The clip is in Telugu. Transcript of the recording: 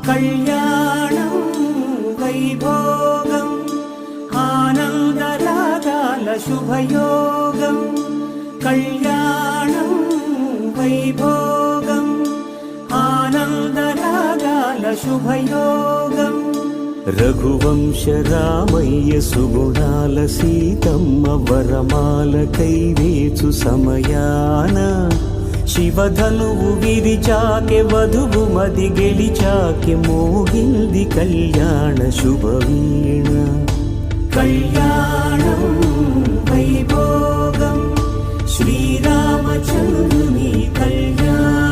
కళ్యాణం వైభోగం ఆనందరాగాల శుభయోగం కళ్యాణం వైభోగం ఆనందరాగాల శుభయోగం రఘువంశ రామయ్య సుగుణాల సీతమ్మ వరమాల కైవేచు సమయాన శివధనువు విరిచాకె వధువు మది గెలిచాకె మోగింది కళ్యాణ శుభవీణ కళ్యాణం వైభోగం శ్రీరామచంద్రుని కళ్యాణం